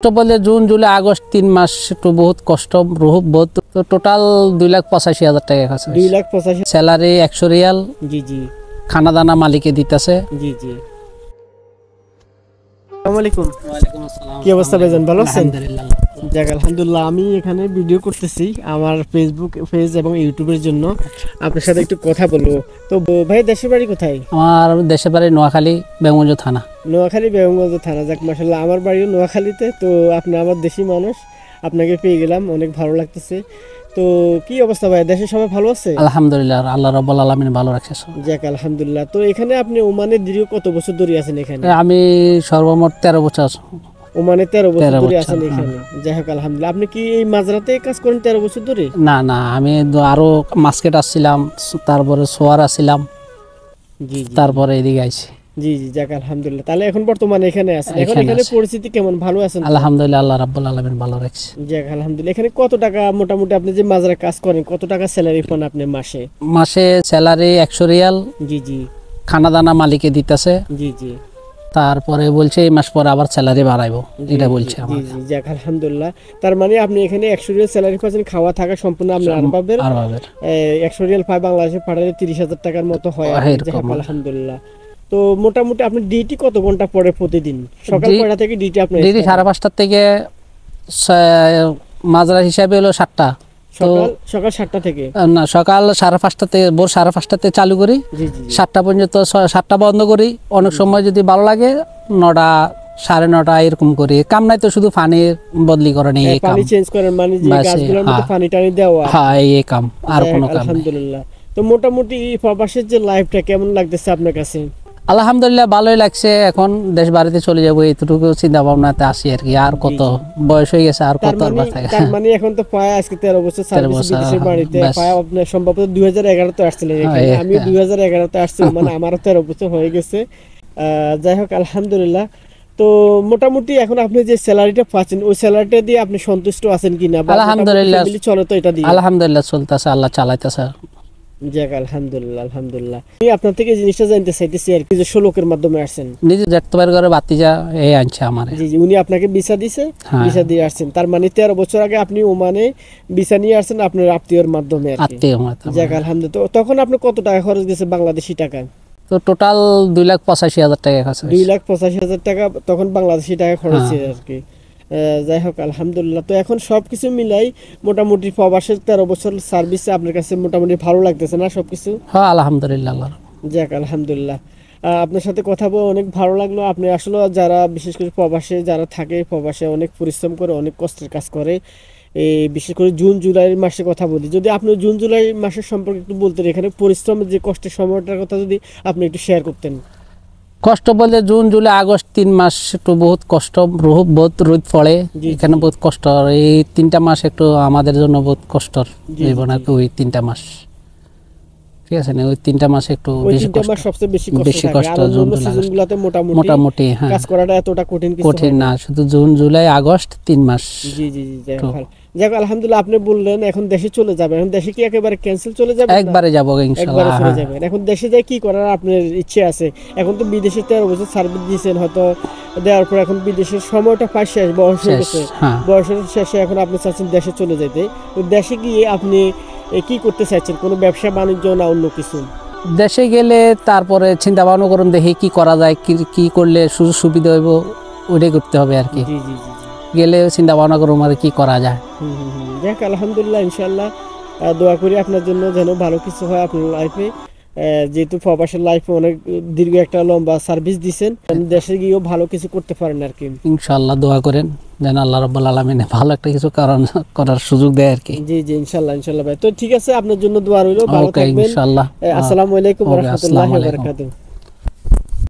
কষ্ট বলে June July August 3 মাস একটু বহুত কষ্ট বহুত তো টোটাল 2,85,000 টাকা কাছে 2,85,000 স্যালারি 100 রিয়াল। জি জি খানা দানা মালিকে দিতেছে। জি জি। আসসালামু আলাইকুম। ওয়ালাইকুম আসসালাম। কি অবস্থা ভাইজান, ভালো আছেন? আলহামদুলিল্লাহ। যাক আলহামদুলিল্লাহ। আমি এখানে ভিডিও করতেছি আমার ফেসবুক পেজ এবং ইউটিউবের জন্য, আপনার সাথে একটু কথা বলবো। তো ভাই দেশের বাড়ি কোথায়? আমার দেশের বাড়ি নোয়াখালী, বেঙ্গলজো থানা। নোয়াখালী বেগমগঞ্জ থানা। যাক মাশাআল্লাহ, আমার বাড়িও নোয়াখালীতে। তো আপনি আমার দেশি মানুষ, আপনাকে পেয়ে গেলাম, অনেক ভালো লাগতেছে। তো কি অবস্থা ভাই, দেশে সবাই ভালো আছে? আলহামদুলিল্লাহ, আল্লাহ রাব্বুল আলামিন ভালো রাখছে। যাক আলহামদুলিল্লাহ। তো এখানে আপনি ওমানে দীর্ঘ কত বছর ধরে আছেন এখানে? আমি সর্বমোট 13 বছর। ওমানে 13 বছর ধরে আছেন এখানে। যাই হোক আলহামদুলিল্লাহ। আপনি কি এই মাজরাতে কাজ করেন 13 বছর ধরে? না না, আমি আরো মাস্কেট আসছিলাম, তারপরে সোয়ার আসছিলাম, জি তারপরে এদিকে আইছি। জি জি। যাক আলহামদুলিল্লাহ। তাহলে এখন বর্তমানে এখানে আছেন। এখন এখানে এখানে আছি। পরিস্থিতি কেমন, ভালো আছেন? আলহামদুলিল্লাহ, আল্লাহ রাব্বুল আলামিন ভালো রাখছে। যাক আলহামদুলিল্লাহ। এখানে কত টাকা মোটামুটি আপনি যে মাজরা কাজ করেন, কত টাকা স্যালারি পান আপনি মাসে? মাসে স্যালারি 100 রিয়াল। জি জি খানা দানা মালিকে দিতেছে। জি জি তারপরে বলছে এই মাস পরে আবার স্যালারি বাড়াইবো, এটা বলছে জি আমার। জি। যাক আলহামদুলিল্লাহ। তার মানে আপনি এখানে 100 রিয়াল স্যালারি পাচ্ছেন, খাওয়া থাকা সম্পূর্ণ আপনি আর পাবেন। আর পাবেন 100 রিয়াল পায় বাংলাদেশে পাঠালে 30,000 টাকার মতো হয়। যাক আলহামদুলিল্লাহ। তো মোটামুটি আপনি ডিউটি কত ঘন্টা পড়ে প্রতিদিন? সকাল কয়টা থেকে ডিউটি আপনার? ডিউটি 5:30 থেকে মাজরা হিসাবে হলো 7টা। সকাল 7টা থেকে না, সকাল 5:30 থেকে, ভোর 5:30 চালু করি, জি জি 7টা পর্যন্ত, 7টা বন্ধ করি। অনেক সময় যদি ভালো লাগে 9টা 9:30 এরকম করি। কাম নাই তো, শুধু পানি বদলি করে নেই, এই কাম। পানি চেঞ্জ করেন মানে যে গাছগুলোর মধ্যে পানি টানি দেওয়া। হ্যাঁ, এই কাম, আর কোনো কাম নাই। আলহামদুলিল্লাহ। তো মোটামুটি প্রবাসের যে লাইফটা কেমন লাগতেছে আপনার কাছে? আলহামদুলিল্লাহ, ভালোই লাগছে। এখন দেশ বাড়িতে চলে যাবো, এইটুকু চিন্তা ভাবনাতে আসি আর কি। আর কত বয়স হয়ে গেছে, আর কত আর বাঁচা গেছে। তার মানে এখন তো প্রায় আজকে 13 বছর সার্ভিস বিদেশের বাড়িতে প্রায় আপনি সম্ভবত 2011 তে আসছিলেন এখানে। আমি 2011 তে আসছি, মানে আমারও 13 বছর হয়ে গেছে। যাই হোক আলহামদুলিল্লাহ। তো মোটামুটি এখন আপনি যে স্যালারিটা পাচ্ছেন, ওই স্যালারিটা দিয়ে আপনি সন্তুষ্ট আছেন কিনা? আলহামদুলিল্লাহ চলে তো এটা দিয়ে? আলহামদুলিল্লাহ চলতেছে, আল্লাহ চালাইতেছে। যাক আলহামদুলিল্লাহ আলহামদুলিল্লাহ। আমি আপনার থেকে জিনিসটা জানতে চাইতেছি আর কি, যে লোকের মাধ্যমে আসছেন, নিজে দেখতে করে বাতিজা এই আনছে আমার। জি জি। উনি আপনাকে ভিসা দিছে, ভিসা দিয়ে আসছেন। তার মানে 13 বছর আগে আপনি ওমানে ভিসা নিয়ে আসছেন আপনার আত্মীয়র মাধ্যমে আর কি। যাক আলহামদুলিল্লাহ। তো তখন আপনি কত টাকা খরচ গেছে বাংলাদেশি টাকা? তো টোটাল 2,85,000 টাকা কাছে। 2,85,000 টাকা তখন বাংলাদেশি টাকা খরচ আর কি। যাই হোক আলহামদুলিল্লাহ। তো এখন সবকিছু মিলাই মোটামুটি প্রবাসের 13 বছর সার্ভিসে আপনার কাছে মোটামুটি ভালো লাগতেছে না সবকিছু? হ্যাঁ আলহামদুলিল্লাহ। যাক আলহামদুলিল্লাহ। আপনার সাথে কথা বলে অনেক ভালো লাগলো। আপনি আসলে যারা বিশেষ করে প্রবাসে যারা থাকে, প্রবাসে অনেক পরিশ্রম করে, অনেক কষ্টের কাজ করে। এই বিশেষ করে জুন জুলাই মাসে কথা বলি, যদি আপনি জুন জুলাই মাসের সম্পর্কে একটু বলতেন, এখানে পরিশ্রমের যে কষ্টের সময়টার কথা যদি আপনি একটু শেয়ার করতেন। কষ্ট বলে জুন জুলাই আগস্ট 3 মাস একটু বহুত কষ্ট, বহুত রোদ পড়ে এখানে, বহুত কষ্ট। এই 3টা মাস একটু আমাদের জন্য বহুত কষ্টর জীবন আর কি। ওই 3টা মাস, ঠিক আছে না, ওই 3টা মাস একটু সবচেয়ে বেশি কষ্ট। মোটামুটি কাজ করাটা এতটা কঠিন না, শুধু জুন জুলাই আগস্ট 3 মাস। জি জি জি। যাক আলহামদুলিল্লাহ। আপনি বললেন এখন দেশে চলে যাবেন, এখন দেশে কি একেবারে ক্যান্সেল চলে যাবে? একবারে যাবো ইনশাআল্লাহ। চলে যাবেন। এখন দেশে যাই কি করার আপনার ইচ্ছে আছে? এখন তো বিদেশে 13 বছর সার্ভিস দিয়েছেন, হয়তো দেওয়ার পর এখন বিদেশের সময়টা প্রায় শেষ, বয়স হয়ে গেছে, বয়সের শেষে এখন আপনি চাচ্ছেন দেশে চলে যেতে। তো দেশে গিয়ে আপনি কি করতে চাইছেন? কোনো ব্যবসা বাণিজ্য না অন্য কিছু? দেশে গেলে তারপরে চিন্তা ভাবনা করুন, দেখি কি করা যায়, কি করলে সুযোগ সুবিধা হইব, ওইটাই করতে হবে আর কি। জি জি জি। গেলে চিন্তা ভাবনা করুন আর কি করা যায়। যাক আলহামদুলিল্লাহ। ইনশাআল্লাহ দোয়া করি আপনার জন্য যেন ভালো কিছু হয় আপনার লাইফে। যেহেতু প্রবাসের লাইফে অনেক দীর্ঘ একটা লম্বা সার্ভিস দিয়েছেন, দেশে গিয়েও ভালো কিছু করতে পারেন আর কি। ইনশাআল্লাহ দোয়া করেন যেন আল্লাহ রাব্বুল আলামিন ভালো একটা কিছু করার সুযোগ দেয় আর কি। জি জি ইনশাআল্লাহ ইনশাআল্লাহ ভাই। তো ঠিক আছে, আপনার জন্য দোয়া রইল, ভালো থাকবেন ইনশাআল্লাহ। আসসালামু আলাইকুম ওয়া রাহমাতুল্লাহি ওয়া বারাকাতুহু।